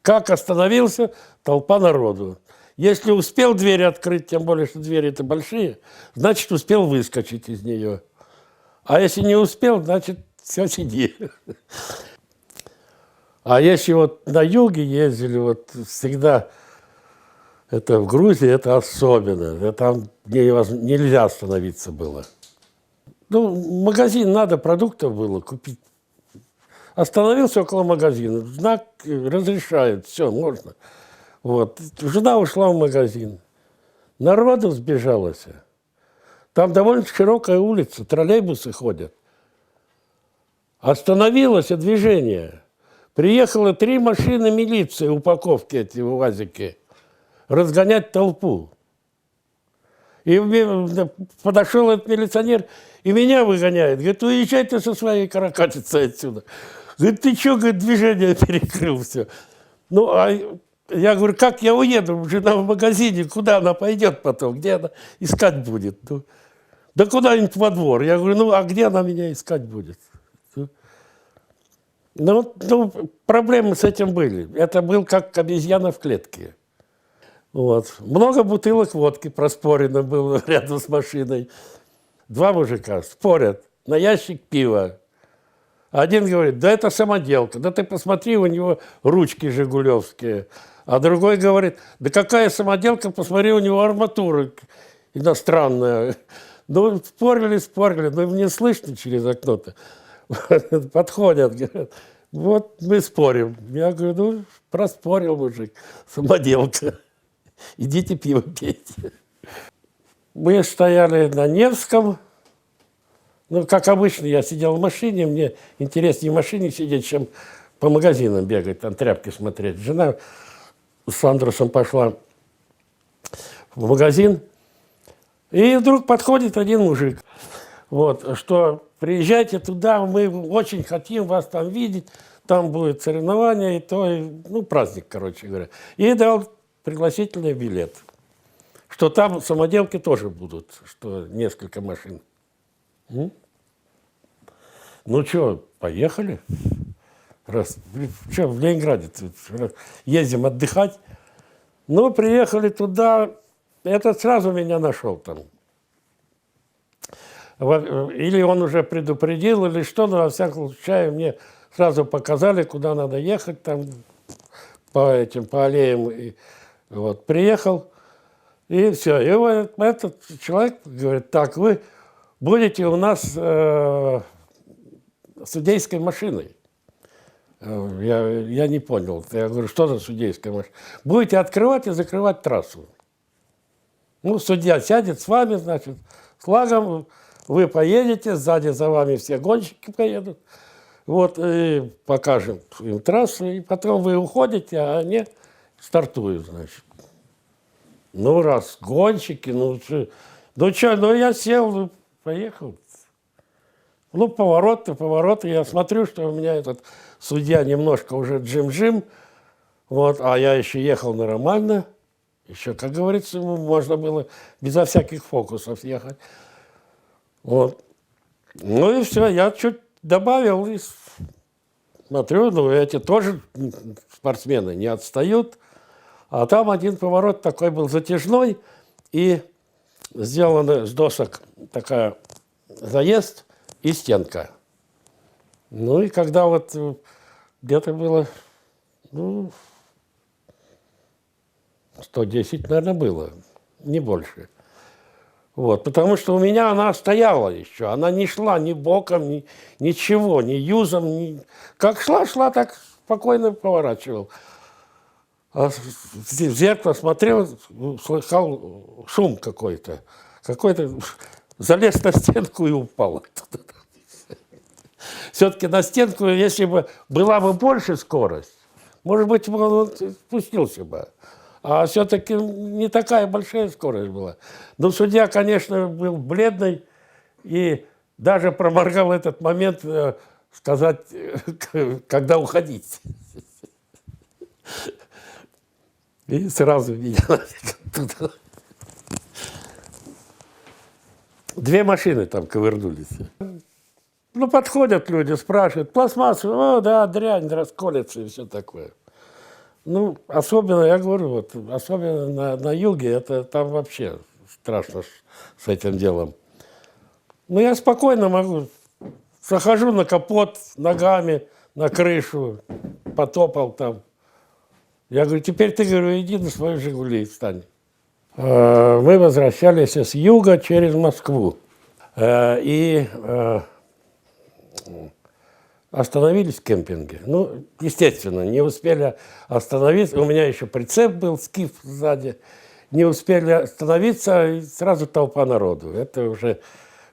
Как остановился, толпа народу. Если успел дверь открыть, тем более, что двери-то большие, значит, успел выскочить из нее. А если не успел, значит, все, сиди. А если вот на юге ездили, вот всегда, это в Грузии, это особенно. Там нельзя остановиться было. Ну, в магазин надо, продуктов было купить. Остановился около магазина, знак разрешает, все, можно. Вот. Жена ушла в магазин. Народу сбежалось. Там довольно широкая улица, троллейбусы ходят. Остановилось движение. Приехало 3 машины милиции, упаковки эти УАЗики, разгонять толпу. И подошел этот милиционер и меня выгоняет. Говорит, уезжай ты со своей каракатицей отсюда. Говорит, ты что, говорит, движение перекрыл все. Ну, а я говорю, как я уеду? Жена в магазине, куда она пойдет потом? Где она искать будет? Ну, да куда-нибудь во двор. Я говорю, ну, а где она меня искать будет? Ну, проблемы с этим были. Это был как обезьяна в клетке. Вот. Много бутылок водки проспорено было рядом с машиной. 2 мужика спорят на ящик пива. Один говорит, да это самоделка, да ты посмотри, у него ручки жигулевские. А другой говорит, да какая самоделка, посмотри, у него арматура иностранная. Ну, спорили, но мне слышно через окно-то. Подходят, говорят, вот мы спорим. Я говорю, ну, проспорил мужик, самоделка. Идите пиво пейте. Мы стояли на Невском. Ну, как обычно, я сидел в машине. Мне интереснее в машине сидеть, чем по магазинам бегать, там тряпки смотреть. Жена с Андрусом пошла в магазин. И вдруг подходит один мужик. Вот, что приезжайте туда, мы очень хотим вас там видеть. Там будет соревнование, и то, ну, праздник, короче говоря. И дал пригласительный билет, что там самоделки тоже будут, что несколько машин. Ну что, поехали? Что, в Ленинграде ездим отдыхать. Ну, приехали туда, этот сразу меня нашел там. Или он уже предупредил, или что, но во всяком случае мне сразу показали, куда надо ехать, там по аллеям. И, вот, приехал, и все. И вот этот человек говорит, так, вы будете у нас судейской машиной. Я не понял. Я говорю, что за судейская машина? Будете открывать и закрывать трассу. Ну, судья сядет с вами, значит, с флагом, вы поедете, сзади за вами все гонщики поедут. Вот, и покажем им трассу, и потом вы уходите, а они стартуют, значит. Ну, раз гонщики, ну я сел, поехал. Ну, повороты, я смотрю, что у меня этот судья немножко уже джим-джим, вот, а я еще ехал нормально, еще, как говорится, можно было безо всяких фокусов ехать. Вот. Ну и все, я чуть добавил и смотрю, ну, эти тоже спортсмены не отстают, а там один поворот такой был затяжной, и сделаны с досок такая заезд и стенка. Ну и когда вот где-то было, ну, 110, наверное, было, не больше. Вот, потому что у меня она стояла еще, она не шла ни боком, ничего, ни юзом, как шла, так спокойно поворачивал. А в зеркало смотрел, слыхал шум какой-то. Какой-то залез на стенку и упал. Все-таки на стенку, если бы была бы больше скорость, может быть, он спустился бы. А все-таки не такая большая скорость была. Но судья, конечно, был бледный и даже проморгал этот момент сказать, когда уходить. И сразу меня туда. 2 машины там ковырнулись. Ну, подходят люди, спрашивают, пластмассу, о, да, дрянь, расколется и все такое. Ну, особенно, я говорю, вот, особенно на юге, это там вообще страшно с этим делом. Ну, я спокойно могу, захожу на капот ногами, на крышу, потопал там. Я говорю, теперь ты, говорю, иди на свою «Жигули» встань. Мы возвращались с юга через Москву. И остановились в кемпинге. Ну, естественно, не успели остановиться. У меня еще прицеп был, скиф сзади. Не успели остановиться, и сразу толпа народу. Это уже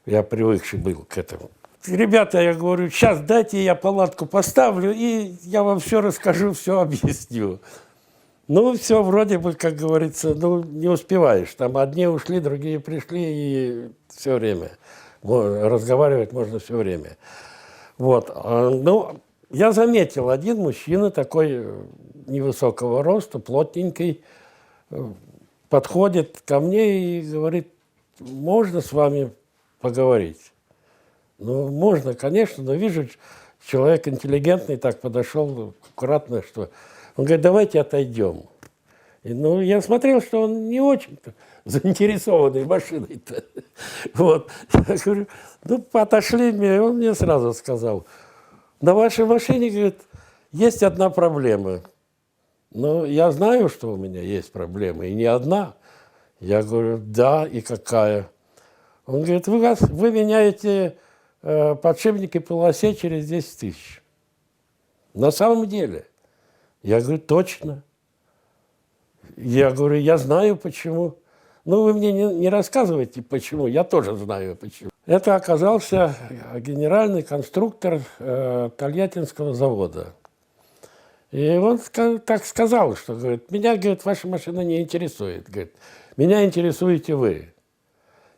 я привыкший был к этому. Ребята, я говорю, сейчас дайте я палатку поставлю, и я вам все расскажу, все объясню. Ну, все вроде бы, как говорится, ну, не успеваешь. Там одни ушли, другие пришли, и все время. Разговаривать можно все время. Вот. Ну, я заметил, один мужчина такой невысокого роста, плотненький, подходит ко мне и говорит, можно с вами поговорить? Ну, можно, конечно, но вижу, человек интеллигентный так подошел аккуратно, что... Он говорит, давайте отойдем. И, ну, я смотрел, что он не очень-то заинтересованный машиной-то. Вот. Я говорю, ну, отошли мне, и он мне сразу сказал, на вашей машине, говорит, есть одна проблема. Ну, я знаю, что у меня есть проблема, и не одна. Я говорю, да, и какая? Он говорит, вы меняете подшипники полосе через 10 тысяч. На самом деле. Я говорю, точно. Я говорю, я знаю почему. Ну, вы мне не рассказывайте, почему. Я тоже знаю, почему. Это оказался генеральный конструктор Тольяттинского завода. И он так сказал, что, говорит, меня, говорит, ваша машина не интересует. Говорит, меня интересуете вы.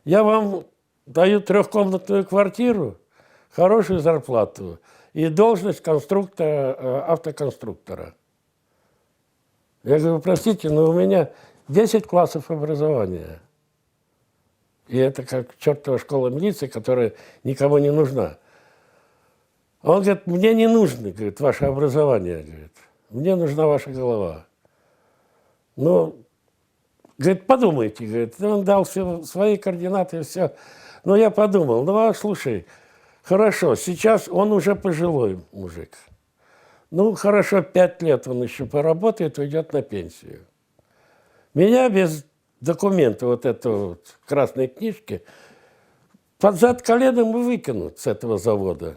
Я вам даю трехкомнатную квартиру, хорошую зарплату и должность конструктора, автоконструктора. Я говорю, простите, но у меня 10 классов образования. И это как чертова школа милиции, которая никому не нужна. Он говорит, мне не нужно, говорит, ваше образование, говорит. Мне нужна ваша голова. Ну, говорит, подумайте, говорит. Он дал все свои координаты, все. Но я подумал, ну, а слушай, хорошо, сейчас он уже пожилой мужик. Ну, хорошо, 5 лет он еще поработает, уйдет на пенсию. Меня без документа вот этого вот красной книжки под зад коленом и выкинут с этого завода.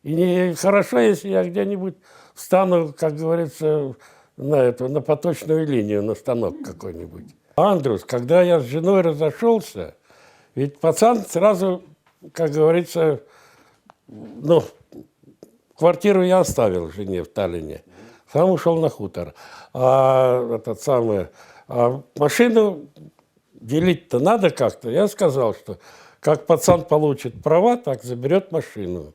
И не хорошо, если я где-нибудь встану, как говорится, на поточную линию, на станок какой-нибудь. Андрус, когда я с женой разошелся, ведь пацан сразу, как говорится, ну, квартиру я оставил жене в Таллине, сам ушел на хутор. А машину делить-то надо как-то. Я сказал, что как пацан получит права, так заберет машину.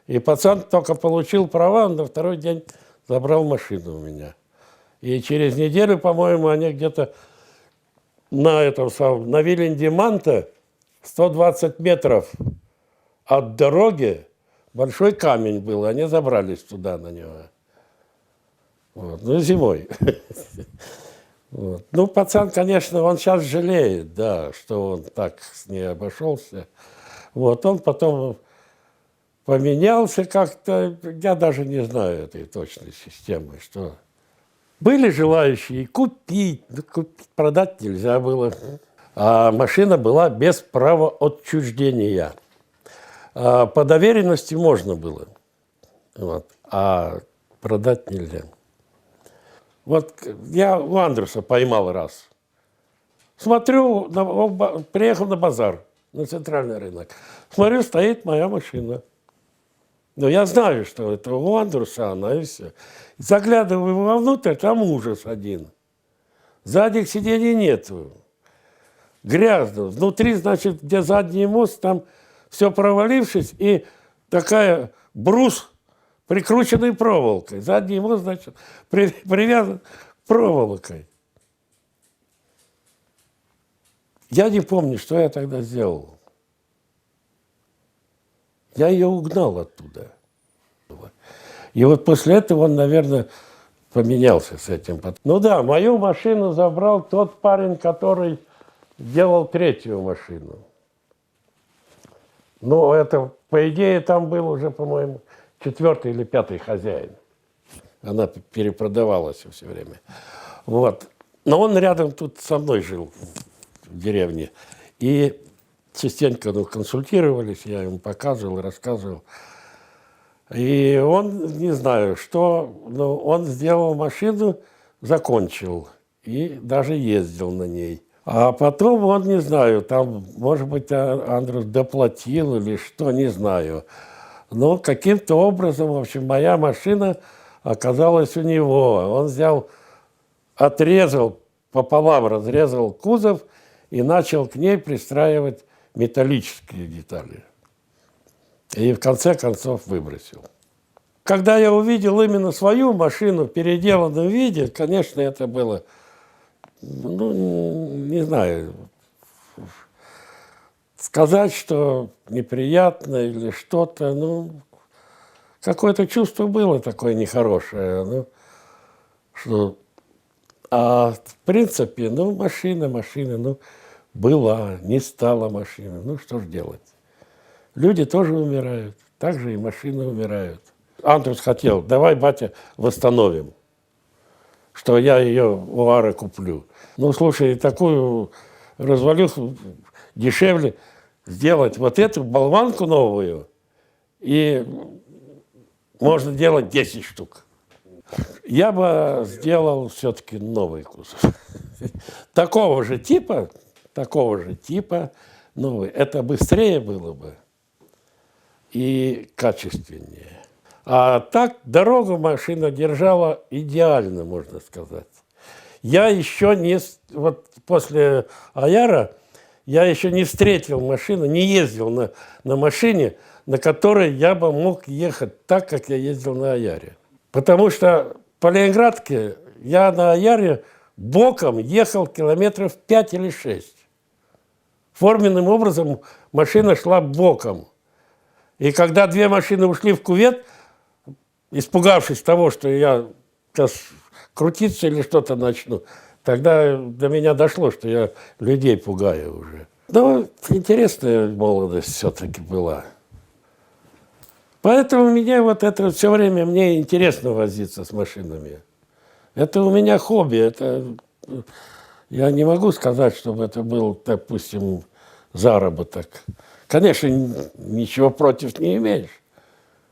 И пацан только получил права, он на второй день забрал машину у меня. И через неделю, по-моему, они где-то на Виленде-Манте 120 метров от дороги большой камень был, они забрались туда на него. Вот. Ну, зимой. Вот. Ну, пацан, конечно, он сейчас жалеет, да, что он так с ней обошелся. Вот. Он потом поменялся как-то, я даже не знаю этой точной системы, что... Были желающие купить, продать нельзя было. А машина была без права отчуждения. По доверенности можно было, вот, а продать нельзя. Вот я у Андруса поймал раз. Смотрю, приехал на базар, на центральный рынок. Смотрю, стоит моя машина. Но я знаю, что это у Андруса она, и все. Заглядываю вовнутрь, там ужас один. Задних сидений нету. Грязно. Внутри, значит, где задний мост, там все провалившись, и такая брус, прикрученный проволокой. Задний мост, значит, привязан проволокой. Я не помню, что я тогда сделал. Я ее угнал оттуда. И вот после этого он, наверное, поменялся с этим. Ну да, мою машину забрал тот парень, который делал третью машину. Ну, это, по идее, там был уже, по-моему, 4-й или 5-й хозяин. Она перепродавалась все время. Вот. Но он рядом тут со мной жил, в деревне. И частенько консультировались, я ему показывал, рассказывал. И он, не знаю, что, но он сделал машину, закончил и даже ездил на ней. А потом он, не знаю, там, может быть, Андрус доплатил или что, не знаю. Но каким-то образом, в общем, моя машина оказалась у него. Он взял, отрезал, пополам разрезал кузов и начал к ней пристраивать металлические детали. И в конце концов выбросил. Когда я увидел именно свою машину в переделанном виде, конечно, это было, ну, не знаю, сказать, что неприятно или что-то, ну, какое-то чувство было такое нехорошее. Ну, что, а в принципе, ну, машина, ну, была, не стала машиной, ну, что ж делать. Люди тоже умирают, так же и машины умирают. Андрус хотел, давай, батя, восстановим, что я ее у Ары куплю. Ну, слушай, такую развалюху дешевле сделать вот эту болванку новую, и можно делать 10 штук. Я бы сделал все-таки новый кузов. Такого же типа, новый. Это быстрее было бы и качественнее. А так дорогу машина держала идеально, можно сказать. Я еще не, вот после Аяра, я еще не встретил машину, не ездил на машине, на которой я бы мог ехать так, как я ездил на Аяре. Потому что по Ленинградке я на Аяре боком ехал километров 5 или 6. Форменным образом машина шла боком. И когда две машины ушли в кювет, испугавшись того, что я сейчас крутиться или что-то начну, тогда до меня дошло, что я людей пугаю уже. Но интересная молодость все-таки была. Поэтому мне вот это все время, мне интересно возиться с машинами. Это у меня хобби. Это, я не могу сказать, чтобы это был, допустим, заработок. Конечно, ничего против не имеешь.